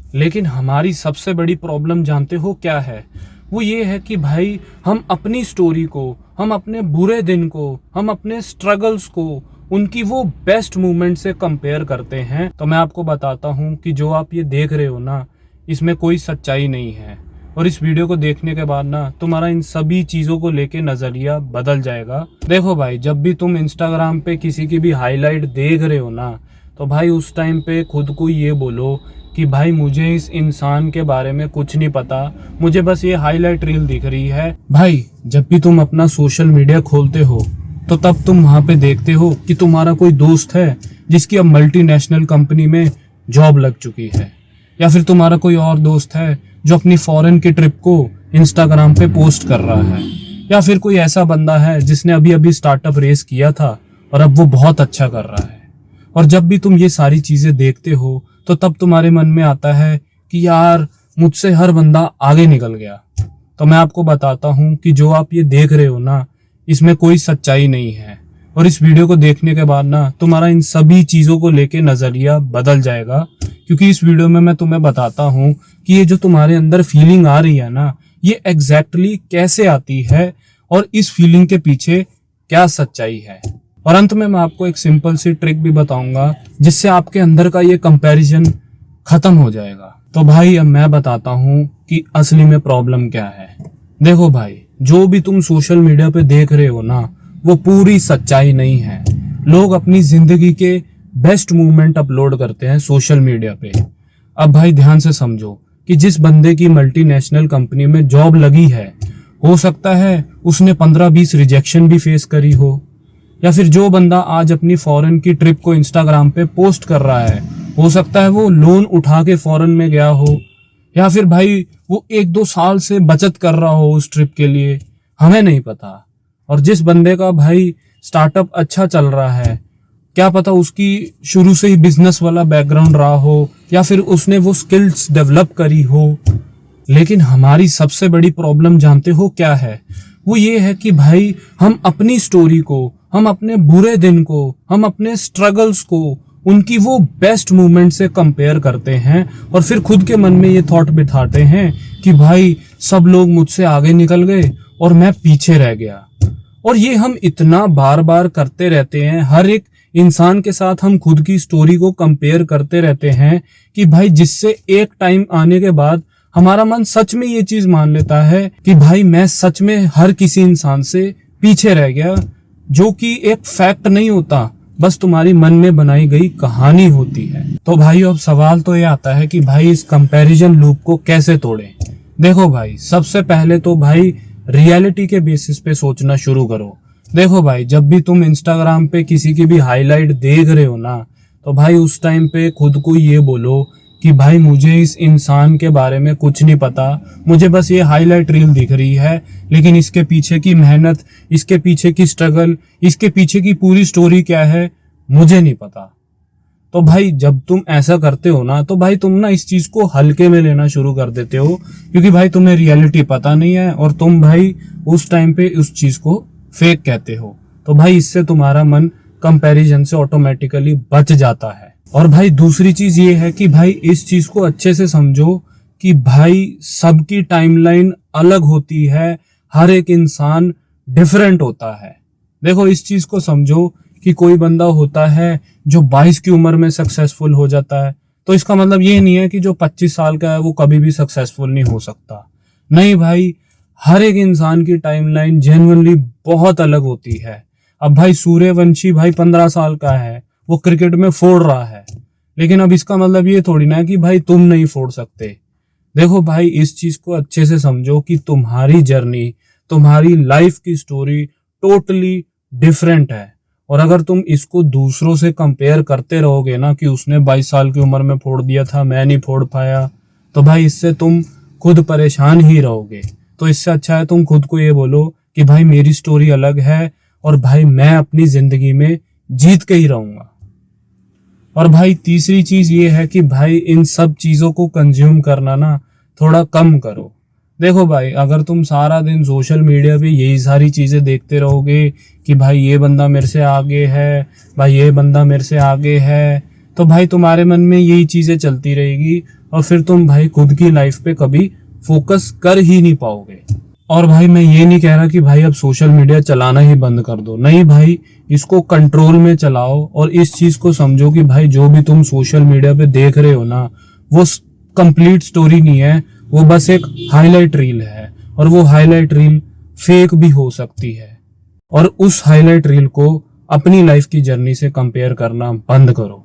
लेकिन हमारी सबसे बड़ी प्रॉब्लम जानते हो क्या है? वो ये है कि भाई हम अपनी स्टोरी को, हम अपने बुरे दिन को, हम अपने स्ट्रगल्स को उनकी वो बेस्ट मूवमेंट से कंपेयर करते हैं। तो मैं आपको बताता हूँ कि जो आप ये देख रहे हो ना, इसमें कोई सच्चाई नहीं है। और इस वीडियो को देखने के बाद ना तुम्हारा इन सभी चीज़ों को लेके नज़रिया बदल जाएगा। देखो भाई, जब भी तुम इंस्टाग्राम पे किसी की भी हाईलाइट देख रहे हो ना, तो भाई उस टाइम पे खुद को ये बोलो कि भाई मुझे इस इंसान के बारे में कुछ नहीं पता, मुझे बस ये हाईलाइट रील दिख रही है। भाई जब भी तुम अपना सोशल मीडिया खोलते हो तो तब तुम वहाँ पे देखते हो कि तुम्हारा कोई दोस्त है जिसकी अब मल्टीनेशनल कंपनी में जॉब लग चुकी है, या फिर तुम्हारा कोई और दोस्त है जो अपनी फॉरेन की ट्रिप को इंस्टाग्राम पे पोस्ट कर रहा है, या फिर कोई ऐसा बंदा है जिसने अभी अभी स्टार्टअप रेस किया था और अब वो बहुत अच्छा कर रहा है। और जब भी तुम ये सारी चीजें देखते हो तो तब तुम्हारे मन में आता है कि यार मुझसे हर बंदा आगे निकल गया। तो मैं आपको बताता हूँ कि जो आप ये देख रहे हो ना, इसमें कोई सच्चाई नहीं है। और इस वीडियो को देखने के बाद ना तुम्हारा इन सभी चीजों को लेके नजरिया बदल जाएगा, क्योंकि इस वीडियो में मैं तुम्हें बताता हूँ कि ये जो तुम्हारे अंदर फीलिंग आ रही है ना, ये एग्जैक्टली कैसे आती है और इस फीलिंग के पीछे क्या सच्चाई है। और अंत में मैं आपको एक सिंपल सी ट्रिक भी बताऊंगा जिससे आपके अंदर का ये कंपैरिजन खत्म हो जाएगा। तो भाई अब मैं बताता हूँ कि असली में प्रॉब्लम क्या है। देखो भाई, जो भी तुम सोशल मीडिया पे देख रहे हो ना, वो पूरी सच्चाई नहीं है। लोग अपनी जिंदगी के बेस्ट मूवमेंट अपलोड करते हैं सोशल मीडिया पे। अब भाई ध्यान से समझो कि जिस बंदे की मल्टीनेशनल कंपनी में जॉब लगी है, हो सकता है उसने 15-20 रिजेक्शन भी फेस करी हो, या फिर जो बंदा आज अपनी फॉरेन की ट्रिप को इंस्टाग्राम पे पोस्ट कर रहा है, हो सकता है वो लोन उठा के फॉरेन में गया हो, या फिर भाई वो 1-2 साल से बचत कर रहा हो उस ट्रिप के लिए, हमें नहीं पता। और जिस बंदे का भाई स्टार्टअप अच्छा चल रहा है, क्या पता उसकी शुरू से ही बिजनेस वाला बैकग्राउंड रहा हो, या फिर उसने वो स्किल्स डेवलप करी हो। लेकिन हमारी सबसे बड़ी प्रॉब्लम जानते हो क्या है? वो ये है कि भाई हम अपनी स्टोरी को, हम अपने बुरे दिन को, हम अपने स्ट्रगल्स को उनकी वो बेस्ट मूवमेंट से कंपेयर करते हैं, और फिर खुद के मन में ये थॉट बिठाते हैं कि भाई सब लोग मुझसे आगे निकल गए और मैं पीछे रह गया। और ये हम इतना बार बार करते रहते हैं, हर एक इंसान के साथ हम खुद की स्टोरी को कंपेयर करते रहते हैं कि भाई जिससे एक टाइम आने के बाद हमारा मन सच में ये चीज मान लेता है कि भाई मैं सच में हर किसी इंसान से पीछे रह गया, जो कि एक फैक्ट नहीं होता, बस तुम्हारी मन में बनाई गई कहानी होती है। तो भाई अब सवाल तो ये आता है कि भाई इस कंपैरिजन लूप को कैसे तोड़ें। देखो भाई, सबसे पहले तो भाई रियलिटी के बेसिस पे सोचना शुरू करो। देखो भाई, जब भी तुम इंस्टाग्राम पे किसी की भी हाईलाइट देख रहे हो ना, तो भाई उस टाइम पे खुद को ये बोलो कि भाई मुझे इस इंसान के बारे में कुछ नहीं पता, मुझे बस ये हाईलाइट रील दिख रही है, लेकिन इसके पीछे की मेहनत, इसके पीछे की स्ट्रगल, इसके पीछे की पूरी स्टोरी क्या है, मुझे नहीं पता। तो भाई जब तुम ऐसा करते हो ना, तो भाई तुम ना इस चीज को हल्के में लेना शुरू कर देते हो, क्योंकि भाई तुम्हें रियलिटी पता नहीं है और तुम भाई उस टाइम पे उस चीज को फेक कहते हो। तो भाई इससे तुम्हारा मन कंपैरिजन से ऑटोमेटिकली बच जाता है। और भाई दूसरी चीज ये है कि भाई इस चीज को अच्छे से समझो कि भाई सबकी टाइमलाइन अलग होती है, हर एक इंसान डिफरेंट होता है। देखो इस चीज को समझो कि कोई बंदा होता है जो 22 की उम्र में सक्सेसफुल हो जाता है, तो इसका मतलब ये नहीं है कि जो 25 साल का है वो कभी भी सक्सेसफुल नहीं हो सकता। नहीं भाई, हर एक इंसान की टाइमलाइन जेन्युइनली बहुत अलग होती है। अब भाई सूर्यवंशी भाई 15 साल का है, वो क्रिकेट में फोड़ रहा है, लेकिन अब इसका मतलब ये थोड़ी ना है कि भाई तुम नहीं फोड़ सकते। देखो भाई इस चीज को अच्छे से समझो कि तुम्हारी जर्नी, तुम्हारी लाइफ की स्टोरी टोटली डिफरेंट है। और अगर तुम इसको दूसरों से कंपेयर करते रहोगे ना कि उसने 22 साल की उम्र में फोड़ दिया था, मैं नहीं फोड़ पाया, तो भाई इससे तुम खुद परेशान ही रहोगे। तो इससे अच्छा है तुम खुद को ये बोलो कि भाई मेरी स्टोरी अलग है और भाई मैं अपनी जिंदगी में जीत के ही रहूंगा। और भाई तीसरी चीज ये है कि भाई इन सब चीजों को कंज्यूम करना ना थोड़ा कम करो। देखो भाई, अगर तुम सारा दिन सोशल मीडिया पे यही सारी चीजें देखते रहोगे कि भाई ये बंदा मेरे से आगे है, भाई ये बंदा मेरे से आगे है, तो भाई तुम्हारे मन में यही चीजें चलती रहेगी और फिर तुम भाई खुद की लाइफ पे कभी फोकस कर ही नहीं पाओगे। और भाई मैं ये नहीं कह रहा कि भाई अब सोशल मीडिया चलाना ही बंद कर दो, नहीं भाई, इसको कंट्रोल में चलाओ और इस चीज को समझो कि भाई जो भी तुम सोशल मीडिया पे देख रहे हो ना, वो कंप्लीट स्टोरी नहीं है, वो बस एक हाईलाइट रील है, और वो हाईलाइट रील फेक भी हो सकती है। और उस हाईलाइट रील को अपनी लाइफ की जर्नी से कंपेयर करना बंद करो।